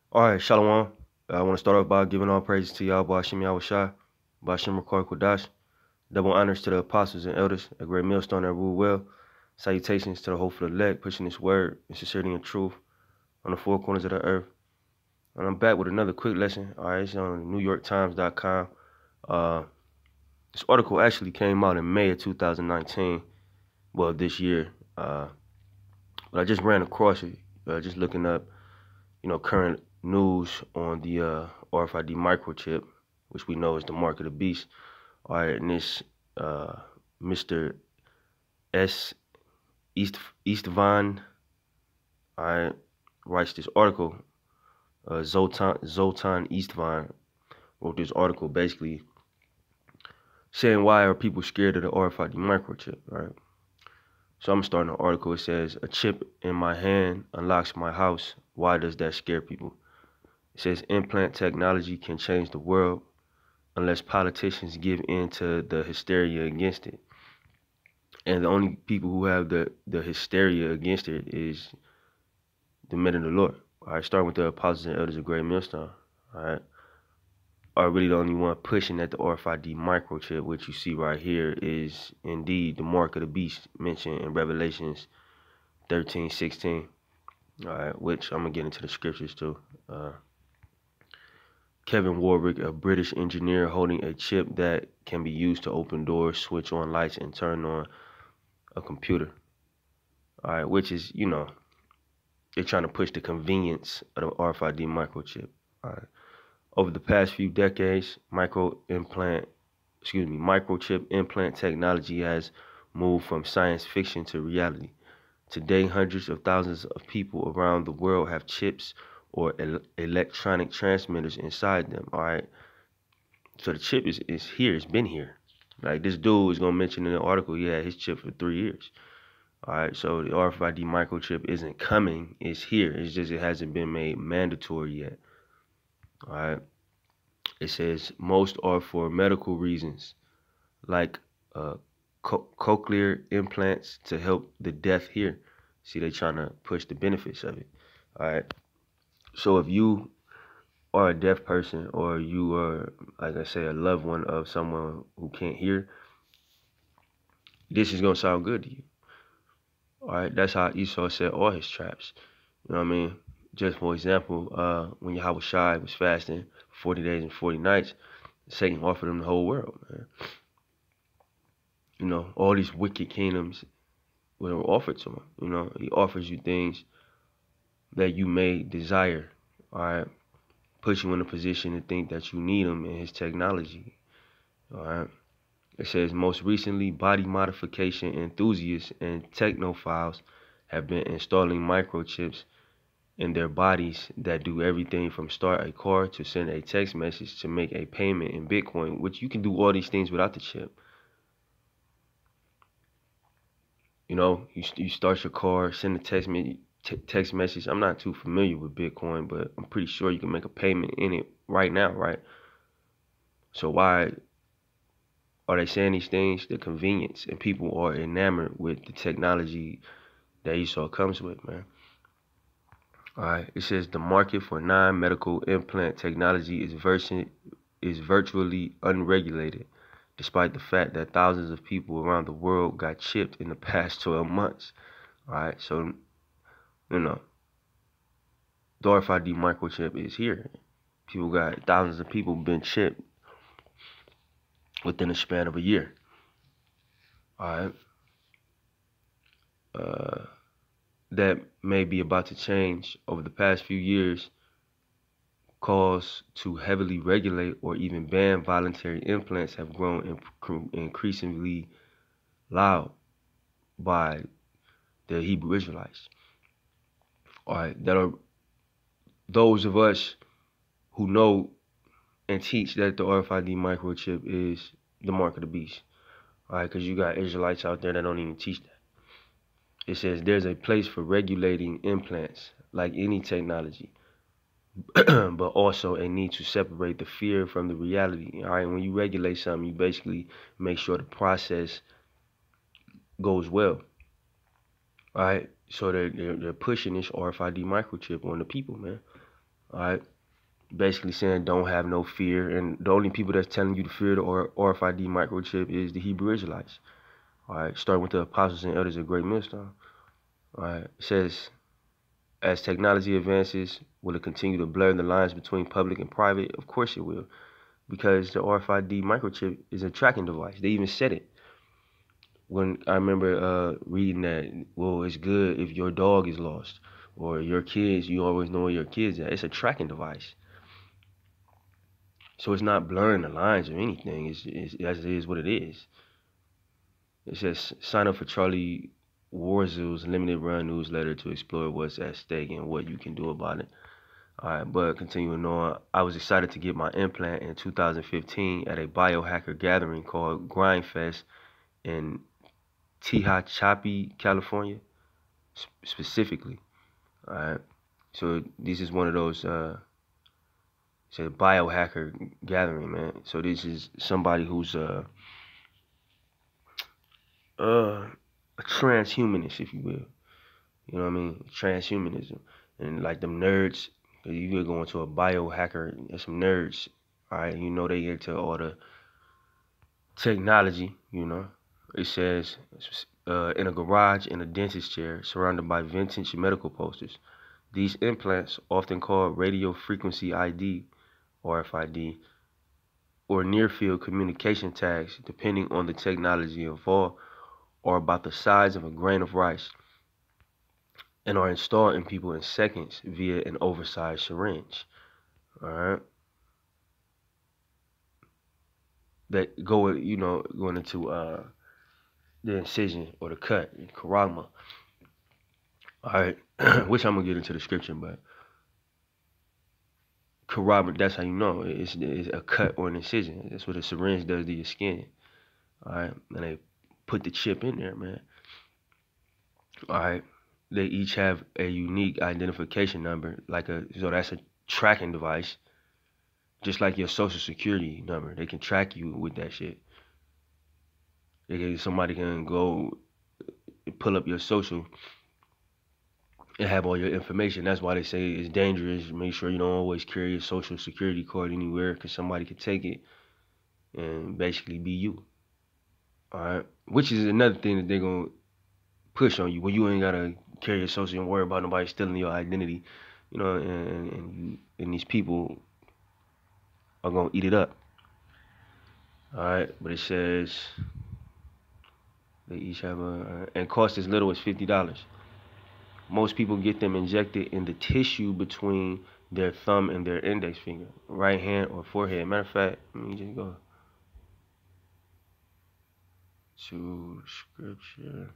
All right, Shalom. I want to start off by giving all praises to Yahweh Hashem Yahushai, Bashem Rakar Kodash. Double honors to the apostles and elders, a great millstone that rule well. Salutations to the hopeful elect, pushing this word in sincerity and truth on the four corners of the earth. And I'm back with another quick lesson. All right, it's on NewYorkTimes.com. This article actually came out in May of 2019, well, this year. But I just ran across it, just looking up, current news on the RFID microchip, which we know is the mark of the beast. All right, and this Mr. S. Eastvine, all right, writes this article. Zoltan Eastvine wrote this article basically saying why are people scared of the RFID microchip, right? So I'm starting the article. It says, a chip in my hand unlocks my house. Why does that scare people? It says, implant technology can change the world unless politicians give in to the hysteria against it. And the only people who have the hysteria against it is the men of the Lord. All right, starting with the apostles and elders of Great Millstone. All right, are really the only one pushing that the RFID microchip, which you see right here, is indeed the mark of the beast mentioned in Revelations 13:16. All right, which I'm gonna get into the scriptures too. Kevin Warwick, a British engineer holding a chip that can be used to open doors, switch on lights, and turn on a computer. All right, which is, they're trying to push the convenience of the RFID microchip. All right. Over the past few decades, microchip implant technology has moved from science fiction to reality. Today, hundreds of thousands of people around the world have chips or electronic transmitters inside them. All right. So the chip is here. It's been here. Like this dude is gonna mention in the article, he had his chip for 3 years. All right, so the RFID microchip isn't coming, it's here. It's just it hasn't been made mandatory yet. All right, it says most are for medical reasons, like cochlear implants to help the deaf hear. See, they trying to push the benefits of it. All right, so if you are a deaf person or you are, like I say, a loved one of someone who can't hear, this is gonna sound good to you. All right, that's how Esau set all his traps. You know what I mean? Just for example, when Yahweh Shai was fasting 40 days and 40 nights, Satan offered him the whole world, man. You know, all these wicked kingdoms were offered to him. You know, he offers you things that you may desire, all right? Put you in a position to think that you need him and his technology, all right? It says, most recently, body modification enthusiasts and technophiles have been installing microchips in their bodies that do everything from start a car to send a text message to make a payment in Bitcoin, which you can do all these things without the chip. You know, you start your car, send a text message. I'm not too familiar with Bitcoin, but I'm pretty sure you can make a payment in it right now, right? So why are they saying these things? The convenience, and people are enamored with the technology that Esau comes with, man. All right, it says the market for non-medical implant technology is virtually unregulated, despite the fact that thousands of people around the world got chipped in the past 12 months. All right, so, you know, the RFID microchip is here. Thousands of people been chipped within a span of a year. All right. That may be about to change over the past few years. Calls to heavily regulate or even ban voluntary implants have grown increasingly loud by the Hebrew Israelites. All right, that are those of us who know and teach that the RFID microchip is the mark of the beast. All right, because you got Israelites out there that don't even teach that. It says there's a place for regulating implants like any technology, but also a need to separate the fear from the reality. All right, when you regulate something, you basically make sure the process goes well. All right, so they're pushing this RFID microchip on the people, man. All right, basically saying don't have no fear, and the only people that's telling you to fear the RFID microchip is the Hebrew Israelites. All right, starting with the apostles and elders of Great Millstone. All right, it says, as technology advances, will it continue to blur the lines between public and private? Of course it will, because the RFID microchip is a tracking device. They even said it. When I remember reading that, well, it's good if your dog is lost or your kids, you always know where your kids are. It's a tracking device. So it's not blurring the lines or anything. It's as it is what it is. It says sign up for Charlie Warzel's limited run newsletter to explore what's at stake and what you can do about it. All right, but continuing on, I was excited to get my implant in 2015 at a biohacker gathering called Grindfest in Tehachapi, California, specifically. All right, so this is one of those it's a biohacker gathering, man. So this is somebody who's a transhumanist, if you will. You know what I mean? Transhumanism. And like them nerds, you could go into a biohacker and some nerds, all right? You know they into all the technology, you know. It says in a garage in a dentist chair surrounded by vintage medical posters. These implants, often called radio frequency ID, RFID, or near field communication tags, depending on the technology involved, are about the size of a grain of rice and are installed in people in seconds via an oversized syringe. All right, that go, going into the incision or the cut, karagma. All right, which I'm gonna get into the scripture, but karagma, that's how you know it's a cut or an incision. That's what a syringe does to your skin. All right, and they put the chip in there, man. All right, they each have a unique identification number, so that's a tracking device, just like your social security number. They can track you with that shit. Somebody can go pull up your social and have all your information. That's why they say it's dangerous. Make sure you don't always carry your social security card anywhere, because somebody could take it and basically be you. All right, which is another thing that they're gonna push on you when you ain't gotta carry your social and worry about nobody stealing your identity. You know, and these people are gonna eat it up. All right, but it says they each have and cost as little as $50. Most people get them injected in the tissue between their thumb and their index finger, right hand or forehead. Matter of fact, let me just go to scripture.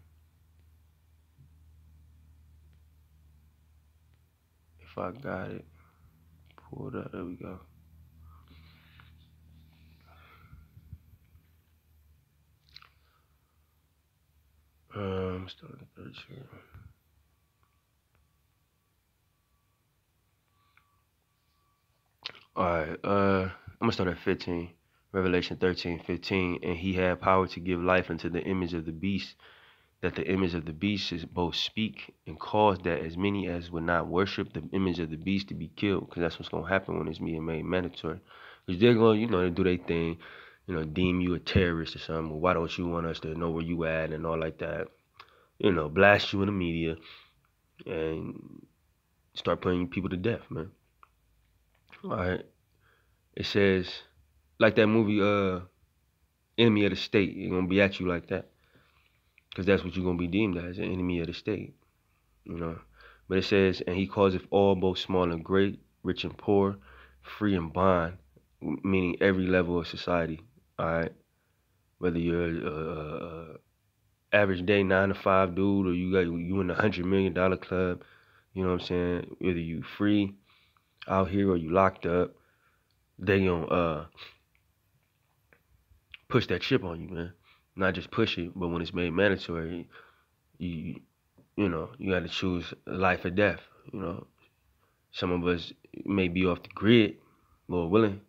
If I got it pulled up, there we go. Start at 13. All right, I'm gonna start at 15. Revelation 13:15, and he had power to give life unto the image of the beast, that the image of the beast is both speak and cause that as many as would not worship the image of the beast to be killed, because that's what's gonna happen when it's being made mandatory. Because they're gonna, they do their thing, deem you a terrorist or something. Well, why don't you want us to know where you at and all like that? Blast you in the media and start putting people to death, man. All right. It says, like that movie, Enemy of the State. It's gonna be at you like that, because that's what you're gonna be deemed as, an enemy of the state. But it says, and he causeth all, both small and great, rich and poor, free and bond, meaning every level of society. All right, whether you're a average day 9 to 5 dude, or you in the $100 million club. You know what I'm saying? Whether you free out here or you locked up, they gonna push that chip on you, man. Not just push it, but when it's made mandatory, you got to choose life or death. Some of us may be off the grid, Lord willing,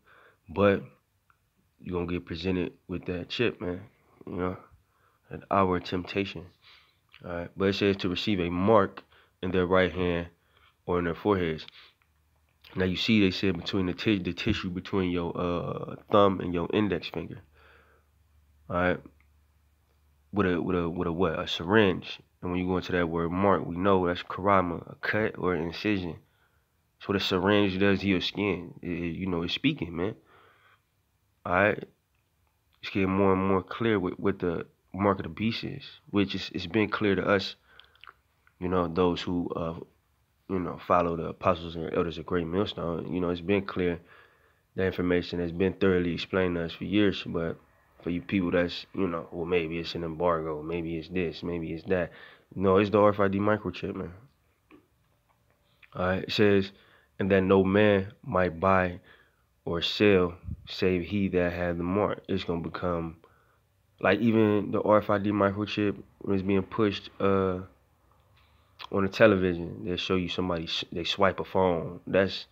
but you're gonna get presented with that chip, man. At our temptation. All right, but it says to receive a mark in their right hand or in their foreheads. Now you see, they said between the tissue between your thumb and your index finger. All right, with a what? A syringe. And when you go into that word mark, we know that's karama, a cut or an incision. So what a syringe does to your skin, it's speaking, man. All right, it's getting more and more clear what the mark of the beast is, which it's been clear to us, those who follow the apostles and elders of Great Millstone. It's been clear. That information has been thoroughly explained to us for years, but for you people that's, well, maybe it's an embargo, maybe it's this, maybe it's that. No, it's the RFID microchip, man. All right, it says, and that no man might buy or sell save he that had the mark. It's going to become, like even the RFID microchip when it's being pushed on the television, they'll show you somebody, they swipe a phone. That's,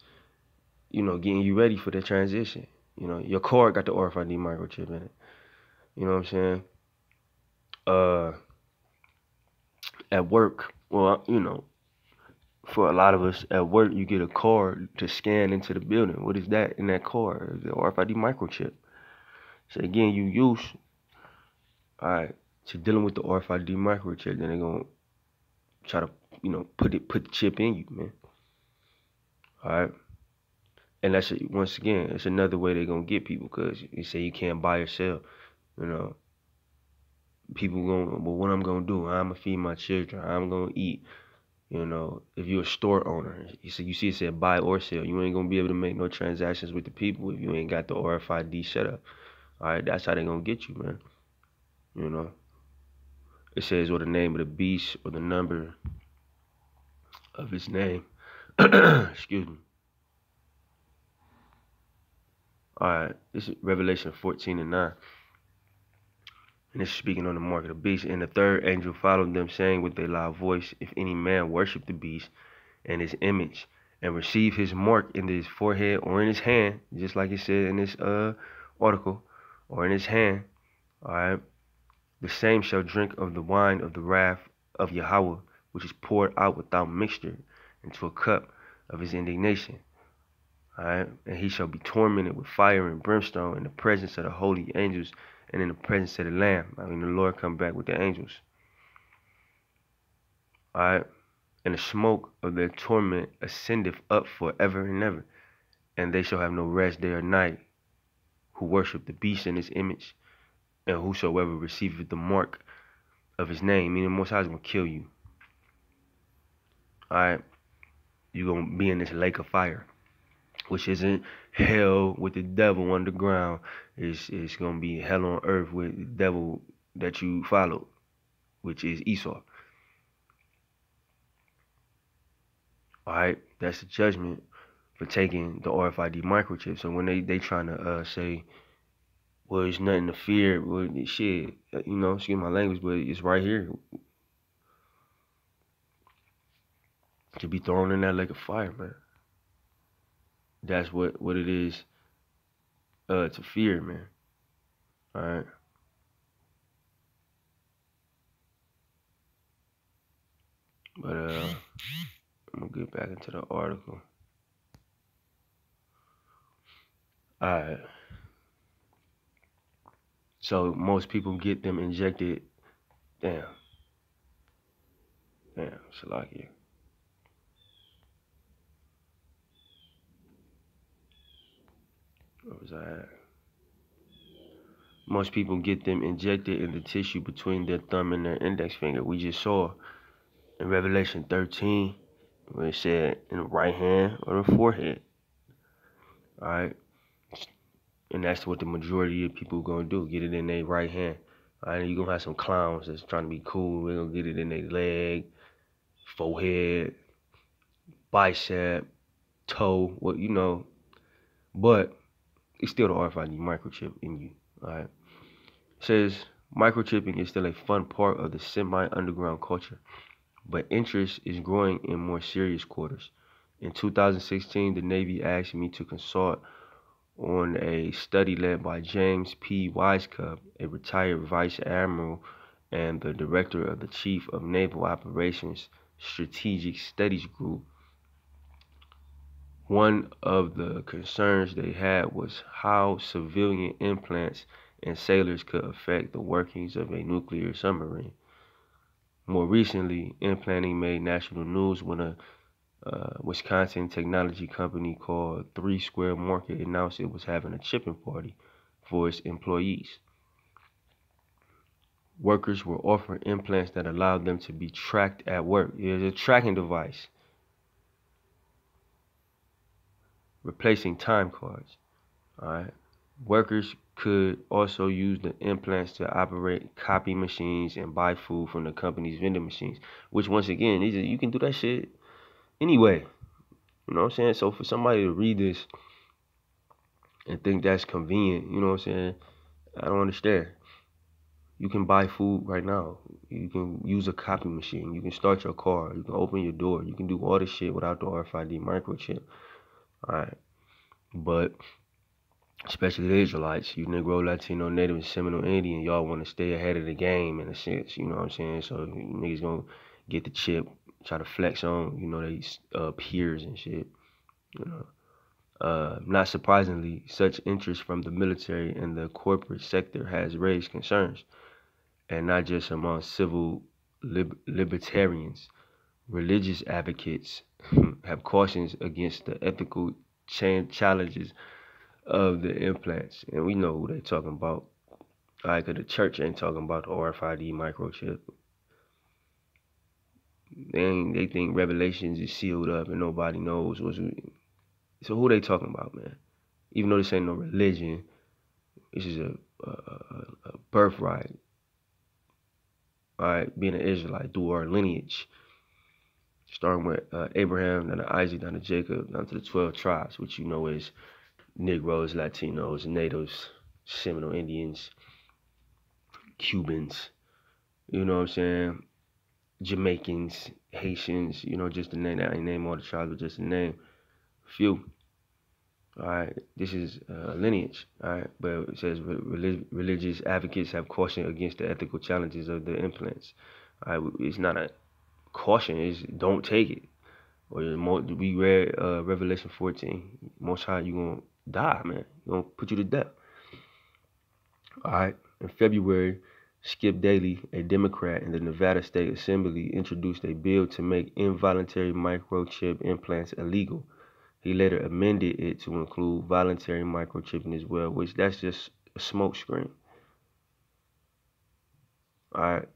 getting you ready for the transition. Your card got the RFID microchip in it. You know what I'm saying? At work, well, for a lot of us at work, you get a card to scan into the building. What is that in that card? The RFID microchip. So again, you use, all right, to dealing with the RFID microchip, then they're gonna try to, put the chip in you, man. All right. And that's, once again, it's another way they're gonna get people, because you say you can't buy or sell. People going, well, what I'm gonna do? I'm gonna feed my children. I'm gonna eat. If you're a store owner, you see it said buy or sell. You ain't gonna be able to make no transactions with the people if you ain't got the RFID set up. All right, that's how they gonna get you, man. It says, or the name of the beast or the number of his name. Excuse me. All right, this is Revelation 14:9. And this is speaking on the mark of the beast. And the third angel followed them, saying with a loud voice, if any man worship the beast and his image, and receive his mark in his forehead or in his hand, just like it said in this article, or in his hand, all right, the same shall drink of the wine of the wrath of Yahweh, which is poured out without mixture into a cup of his indignation. All right, and he shall be tormented with fire and brimstone in the presence of the holy angels and in the presence of the Lamb. I mean, the Lord come back with the angels. All right, and the smoke of their torment ascendeth up forever and ever, and they shall have no rest day or night, who worship the beast in his image, and whosoever receiveth the mark of his name, meaning the Most High is going to kill you. All right, you're going to be in this lake of fire, which isn't hell with the devil underground. It's going to be hell on earth with the devil that you followed, which is Esau. All right, that's the judgment for taking the RFID microchip. So when they trying to say, well, it's nothing to fear, well, shit, excuse my language, but it's right here. To be thrown in that lake of fire, man. That's what it is to fear, man. All right. But I'm gonna get back into the article. All right. So most people get them injected. Damn, Salakia. Where was I at? Most people get them injected in the tissue between their thumb and their index finger. We just saw in Revelation 13 where it said in the right hand or the forehead. All right. And that's what the majority of people are going to do. Get it in their right hand. All right. You're going to have some clowns that's trying to be cool. They're going to get it in their leg, forehead, bicep, toe, but it's still the RFID microchip in you. All right. It says microchipping is still a fun part of the semi-underground culture, but interest is growing in more serious quarters. In 2016, the Navy asked me to consult on a study led by James P. Wisecup, a retired vice admiral and the director of the Chief of Naval Operations Strategic Studies Group. One of the concerns they had was how civilian implants and sailors could affect the workings of a nuclear submarine. More recently, implanting made national news when a Wisconsin technology company called Three Square Market announced it was having a chipping party for its employees. Workers were offered implants that allowed them to be tracked at work. It is a tracking device, replacing time cards. All right. Workers could also use the implants to operate copy machines and buy food from the company's vending machines, which once again, you can do that shit anyway. You know what I'm saying? So for somebody to read this and think that's convenient, you know what I'm saying? I don't understand. You can buy food right now. You can use a copy machine. You can start your car. You can open your door. You can do all this shit without the RFID microchip. All right. But especially the Israelites, you Negro, Latino, Native, and Seminole Indian, y'all want to stay ahead of the game in a sense, you know what I'm saying? So niggas gonna get the chip, try to flex on, you know, they peers and shit, you know. Not surprisingly, such interest from the military and the corporate sector has raised concerns, and not just among civil libertarians. Religious advocates have cautions against the ethical challenges of the implants, and we know who they talking about. All right, 'cause the church ain't talking about the RFID microchip. They think Revelations is sealed up and nobody knows what's. So who they talking about, man? Even though this ain't no religion, this is a birthright. All right, being an Israelite through our lineage, starting with Abraham, then to Isaac, then to Jacob, down to the 12 tribes, which you know is Negroes, Latinos, Natives, Seminole Indians, Cubans, you know what I'm saying? Jamaicans, Haitians, you know, just to name, I ain't name all the tribes, but just to name a few. All right, this is a lineage. All right, but it says religious advocates have cautioned against the ethical challenges of the implants. All right, it's not a caution; it's don't take it. Or we read Revelation 14. Most high, you gonna die, man. You gonna put you to death. All right. In February, Skip Daly, a Democrat in the Nevada State Assembly, introduced a bill to make involuntary microchip implants illegal. He later amended it to include voluntary microchipping as well, which that's just a smokescreen. All right.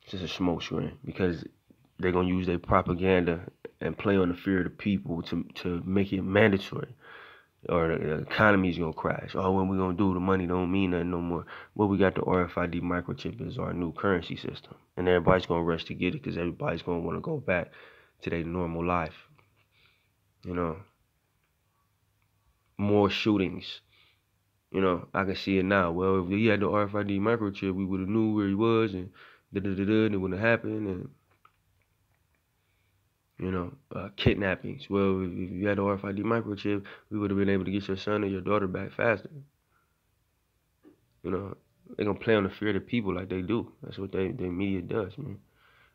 It's just a smokescreen because they're going to use their propaganda and play on the fear of the people to make it mandatory. Or the economy's gonna crash. Oh, what we gonna do? The money don't mean nothing no more. Well, we got the RFID microchip as our new currency system, and everybody's gonna rush to get it because everybody's gonna want to go back to their normal life. You know, more shootings. You know, I can see it now. Well, if he had the RFID microchip, we would have knew where he was, and and it wouldn't have happened, and you know, kidnappings. Well, if you had the RFID microchip, we would have been able to get your son or your daughter back faster. You know, they're gonna play on the fear of the people like they do. That's what their media does, man.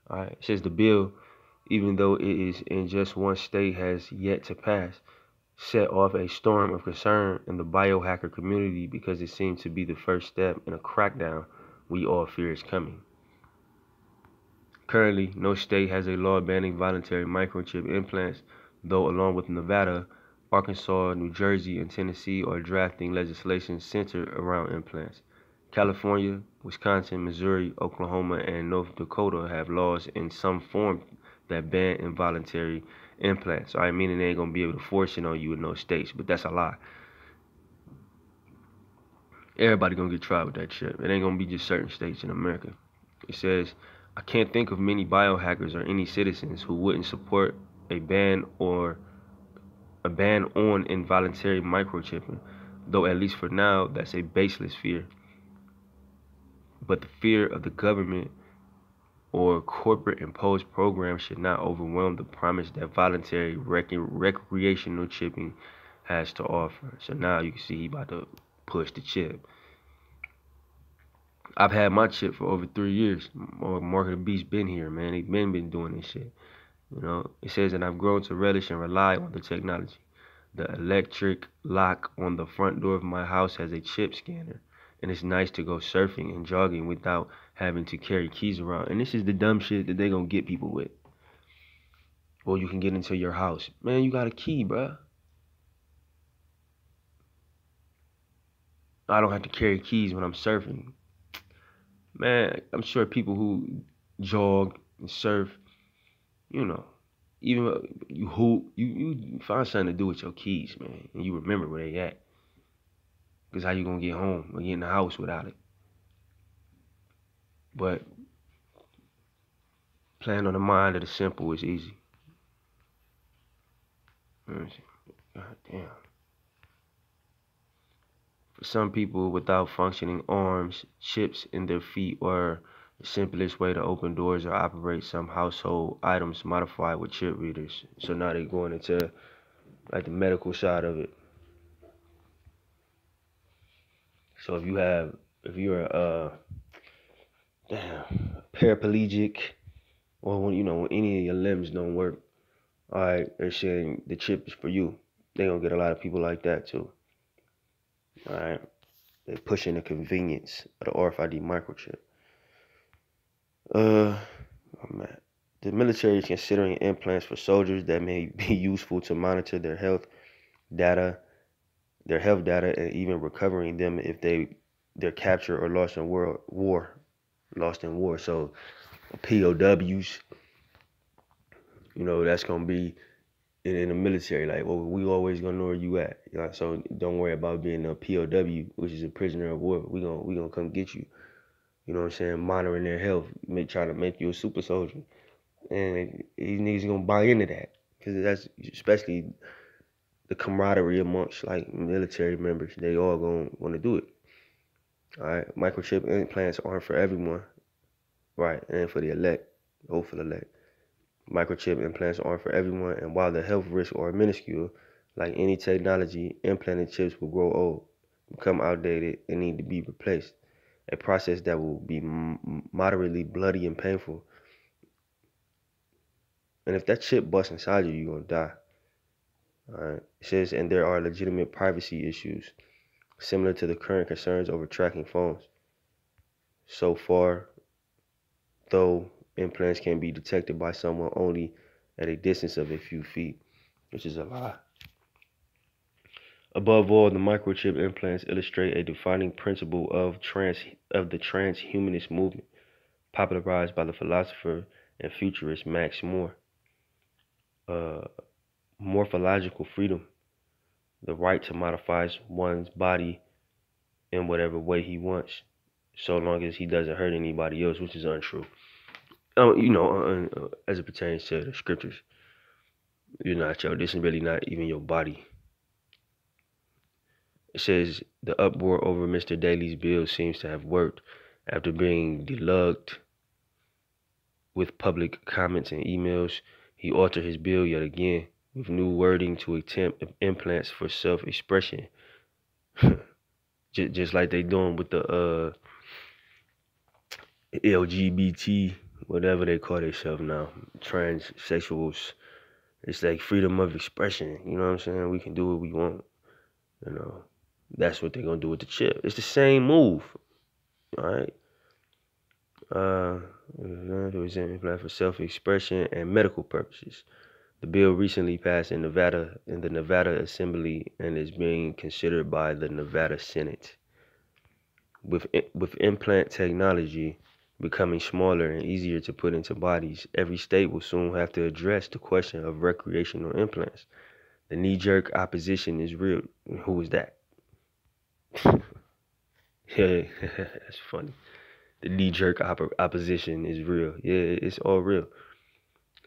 All right. It says the bill, even though it is in just one state, has yet to pass, set off a storm of concern in the biohacker community because it seems to be the first step in a crackdown we all fear is coming. Currently, no state has a law banning voluntary microchip implants, though along with Nevada, Arkansas, New Jersey, and Tennessee are drafting legislation centered around implants. California, Wisconsin, Missouri, Oklahoma, and North Dakota have laws in some form that ban involuntary implants. All right, meaning they ain't gonna be able to force it on you in those states, but that's a lie. Everybody gonna get tried with that shit. It ain't gonna be just certain states in America. It says, I can't think of many biohackers or any citizens who wouldn't support a ban on involuntary microchipping, though at least for now that's a baseless fear. But the fear of the government or corporate imposed programs should not overwhelm the promise that voluntary recreational chipping has to offer. So now you can see he about to push the chip. I've had my chip for over 3 years. Mark of the Beast been here, man. They been doing this shit. You know, it says, and I've grown to relish and rely on the technology. The electric lock on the front door of my house has a chip scanner, and it's nice to go surfing and jogging without having to carry keys around. And this is the dumb shit that they gonna get people with. Well, you can get into your house. Man, you got a key, bruh. I don't have to carry keys when I'm surfing. Man, I'm sure people who jog and surf, you know, even you hoop, you find something to do with your keys, man, and you remember where they at. Because how you gonna get home or get in the house without it? But playing on the mind of the simple is easy. God damn. For some people without functioning arms, chips in their feet are the simplest way to open doors or operate some household items modified with chip readers. So now they're going into like the medical side of it. So if you're paraplegic, or when any of your limbs don't work, all right, they're saying the chip is for you. They're gonna get a lot of people like that too. All right, they're pushing the convenience of the RFID microchip. Oh man. The military is considering implants for soldiers that may be useful to monitor their health data, and even recovering them if they're captured or lost in war. So POWs, that's gonna be in the military. Like, well, we always gonna know where you at. So don't worry about being a POW, which is a prisoner of war. We gonna come get you. You know what I'm saying? Monitoring their health, trying to make you a super soldier. And these niggas gonna buy into that, because that's especially the camaraderie amongst like military members. They all gonna want to do it. All right, microchip implants aren't for everyone, right? And for the elect, hopeful elect, microchip implants aren't for everyone. And while the health risks are minuscule, like any technology, implanted chips will grow old, become outdated, and need to be replaced. A process that will be moderately bloody and painful. And if that chip busts inside you, you're gonna die. All right. It says, and there are legitimate privacy issues similar to the current concerns over tracking phones. So far, though, implants can be detected by someone only at a distance of a few feet, which is a lie. Above all, the microchip implants illustrate a defining principle of the transhumanist movement, popularized by the philosopher and futurist Max Moore. Morphological freedom, the right to modify one's body in whatever way he wants, so long as he doesn't hurt anybody else, which is untrue. As it pertains to the scriptures, this is really not even your body. It says the uproar over Mr. Daley's bill seems to have worked. After being delugged with public comments and emails, he altered his bill yet again with new wording to attempt implants for self-expression. just like they doing with the LGBT, whatever they call themselves now, transsexuals. It's like freedom of expression. You know what I'm saying? We can do what we want. That's what they're gonna do with the chip. It's the same move. All right. It was implanted for self-expression and medical purposes. The bill recently passed in the Nevada Assembly and is being considered by the Nevada Senate. With implant technology becoming smaller and easier to put into bodies, every state will soon have to address the question of recreational implants. The knee-jerk opposition is real. Who is that? Yeah, that's funny. The knee-jerk opposition is real. Yeah, it's all real.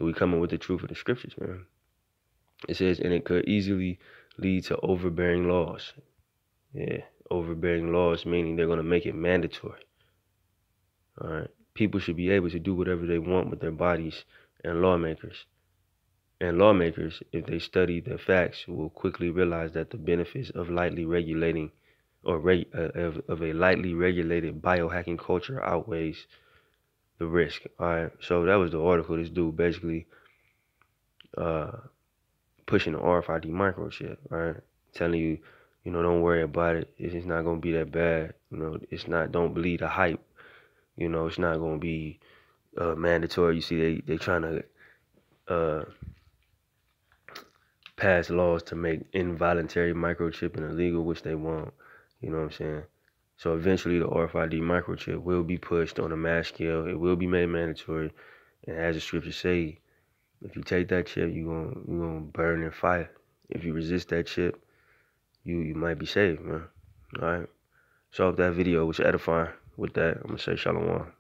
We coming with the truth of the scriptures, man. It says, and it could easily lead to overbearing laws. Yeah, overbearing laws, meaning they're going to make it mandatory. All right. People should be able to do whatever they want with their bodies, and lawmakers, if they study the facts, will quickly realize that the benefits of lightly regulating of a lightly regulated biohacking culture outweighs the risk. All right. So that was the article. This dude basically pushing the RFID microchip, right? Telling you, don't worry about it. It's not gonna be that bad. It's not. Don't believe the hype. It's not gonna be mandatory. You see, they trying to pass laws to make involuntary microchipping illegal, which they won't. You know what I'm saying? So eventually the RFID microchip will be pushed on a mass scale. It will be made mandatory. And as the scriptures say, if you take that chip, you're gonna burn in fire. If you resist that chip, you might be saved, man. All right. So if that video was edifying, with that, I'm gonna say shalom.